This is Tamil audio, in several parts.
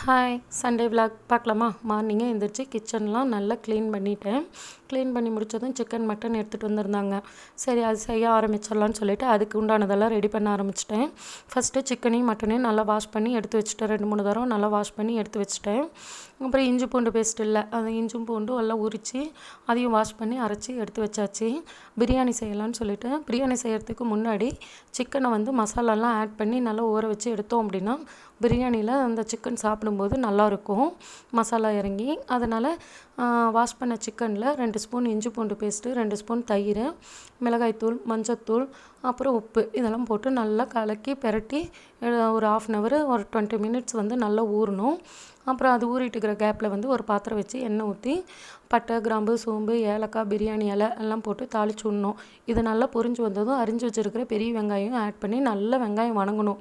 ஹாய் சண்டே விலாக் பார்க்கலாமா? மார்னிங்கே எழுந்திரிச்சு கிச்சன்லாம் நல்லா க்ளீன் பண்ணிட்டேன். க்ளீன் பண்ணி முடித்ததும் சிக்கன் மட்டன் எடுத்துகிட்டு வந்திருந்தாங்க. சரி அது செய்ய ஆரம்பிச்சிடலான்னு சொல்லிவிட்டு அதுக்கு உண்டானதெல்லாம் ரெடி பண்ண ஆரம்பிச்சிட்டேன். ஃபஸ்ட்டு சிக்கனையும் மட்டனையும் நல்லா வாஷ் பண்ணி எடுத்து வச்சுட்டேன். 2-3 தடவை நல்லா வாஷ் பண்ணி எடுத்து வச்சுட்டேன். அப்புறம் இஞ்சி பூண்டு பேஸ்ட் இல்லை, அது இஞ்சும் பூண்டும் எல்லாம் உரித்து அதையும் வாஷ் பண்ணி அரைச்சி எடுத்து வச்சாச்சு. பிரியாணி செய்யலான்னு சொல்லிவிட்டு பிரியாணி செய்கிறதுக்கு முன்னாடி சிக்கனை மசாலாலாம் ஆட் பண்ணி நல்லா ஊற வச்சு எடுத்தோம் அப்படின்னா பிரியாணியில் அந்த சிக்கன் சாப்பிடும்போது நல்லாயிருக்கும், மசாலா இறங்கி. அதனால் வாஷ் பண்ண சிக்கனில் 2 ஸ்பூன் இஞ்சி பூண்டு பேஸ்ட்டு, 2 ஸ்பூன் தயிர், மிளகாய்த்தூள், மஞ்சத்தூள், அப்புறம் உப்பு இதெல்லாம் போட்டு நல்லா கலக்கி பெரட்டி ஒரு 1/2 hour ஒரு 20 minutes நல்லா ஊறணும். அப்புறம் அது ஊறிட்டு இருக்கிற கேப்பில் ஒரு பாத்திரம் வச்சு எண்ணெய் ஊற்றி பட்டை, கிராம்பு, சோம்பு, ஏலக்காய், பிரியாணி இலை எல்லாம் போட்டு தாளிச்சு விடணும். இது நல்லா பொரிஞ்சு வந்ததும் அரிஞ்சு வச்சுருக்கிற பெரிய வெங்காயம் ஆட் பண்ணி நல்லா வெங்காயம் வணங்கணும்.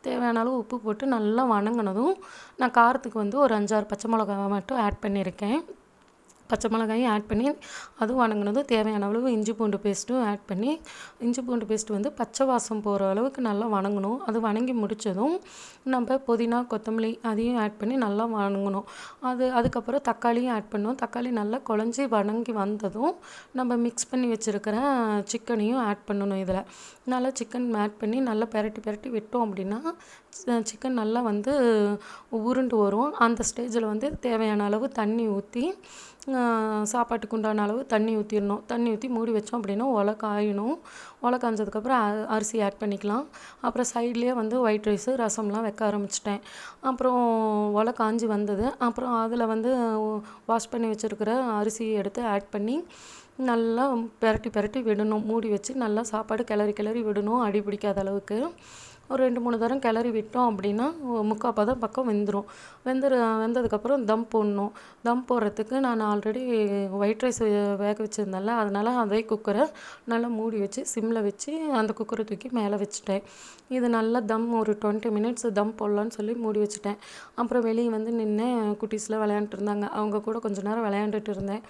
தேவையான அளவு உப்பு போட்டு நல்லா வணங்கினதும் நான் காரத்துக்கு ஒரு 5-6 பச்சை மிளகாய் மட்டும் ஆட் பண்ணியிருக்கேன். பச்சை மிளகாயும் ஆட் பண்ணி அதுவும் வணங்கினதும் தேவையான அளவு இஞ்சி பூண்டு பேஸ்ட்டும் ஆட் பண்ணி இஞ்சி பூண்டு பேஸ்ட்டு பச்சை வாசம் போகிற அளவுக்கு நல்லா வணங்கணும். அது வணங்கி முடித்ததும் நம்ம புதினா, கொத்தமல்லி அதையும் ஆட் பண்ணி நல்லா வணங்கணும். அதுக்கப்புறம் தக்காளியும் ஆட் பண்ணணும். தக்காளி நல்லா குழஞ்சி வணங்கி வந்ததும் நம்ம மிக்ஸ் பண்ணி வச்சுருக்கிற சிக்கனையும் ஆட் பண்ணணும். இதில் நல்லா சிக்கன் ஆட் பண்ணி நல்லா பெரட்டி விட்டோம் அப்படின்னா சிக்கன் நல்லா உருண்டு வரும். அந்த ஸ்டேஜில் தேவையான அளவு தண்ணி ஊற்றி சாப்பாட்டுக்கு உண்டான அளவு தண்ணி ஊற்றிடணும். தண்ணி ஊற்றி மூடி வச்சோம் அப்படின்னா ஒலை காயணும். ஒலை காய்ஞ்சதுக்கப்புறம் அரிசி ஆட் பண்ணிக்கலாம். அப்புறம் சைட்லேயே ஒயிட் ரைஸு, ரசம்லாம் வைக்க ஆரம்பிச்சிட்டேன். அப்புறம் ஒலை காய்ஞ்சி வந்தது. அப்புறம் அதில் வாஷ் பண்ணி வச்சுருக்கிற அரிசியை எடுத்து ஆட் பண்ணி நல்லா பெரட்டி விடணும். மூடி வச்சு நல்லா சாப்பாடு கிளறி விடணும், அடி பிடிக்காத அளவுக்கு. ஒரு 2-3 தரம் கிளறி விட்டோம் அப்படின்னா 3/4 பக்கம் வெந்துடும். வெந்ததுக்கப்புறம் தம் போடணும். தம் போடுறதுக்கு நான் ஆல்ரெடி ஒயிட் ரைஸ் வேக வச்சுருந்தேன்ல, அதனால் அதே குக்கரை நல்லா மூடி வச்சு சிம்மில் வச்சு அந்த குக்கரை தூக்கி மேலே வச்சுட்டேன். இது நல்லா தம் ஒரு 20 minutes தம் போடலான்னு சொல்லி மூடி வச்சுட்டேன். அப்புறம் வெளியே நின்று குட்டீஸில் விளையாண்டுட்டு இருந்தாங்க. அவங்க கூட கொஞ்சம் நேரம் விளையாண்டுட்டு இருந்தேன்.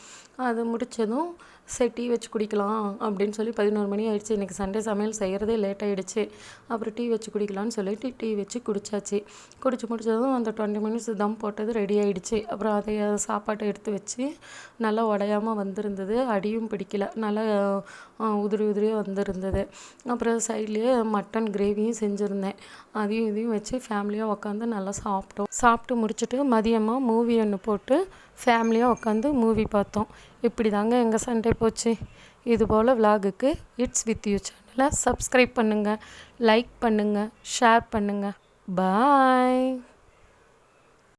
அது முடித்ததும் சரி டீ வச்சு குடிக்கலாம் அப்படின்னு சொல்லி 11 மணி ஆகிடுச்சு. இன்றைக்கி சண்டே சமையல் செய்கிறதே லேட் ஆகிடுச்சு. அப்புறம் டீ வச்சு குடிக்கலான்னு சொல்லிட்டு டீ வச்சு குடித்தாச்சு. குடிச்சு முடித்ததும் அந்த 20 minutes தம் போட்டது ரெடி ஆகிடுச்சு. அப்புறம் அதை சாப்பாட்டை எடுத்து வச்சு நல்லா உடையாமல் வந்திருந்தது, அடியும் பிடிக்கல, நல்லா உதிரியாக வந்திருந்தது. அப்புறம் சைட்லேயே மட்டன் கிரேவியும் செஞ்சுருந்தேன். அதையும் இதையும் வச்சு ஃபேமிலியாக உட்காந்து நல்லா சாப்பிட்டோம். சாப்பிட்டு முடிச்சுட்டு மதியமாக மூவி ஒன்று போட்டு ஃபேமிலியாக உட்காந்து மூவி பார்த்தோம். இப்படி தாங்க எங்கள் சண்டே போச்சு. இதுபோல் விலாகுக்கு இட்ஸ் வித் யூ சேனலை சப்ஸ்கிரைப் பண்ணுங்கள், லைக் பண்ணுங்கள், ஷேர் பண்ணுங்கள். பாய்.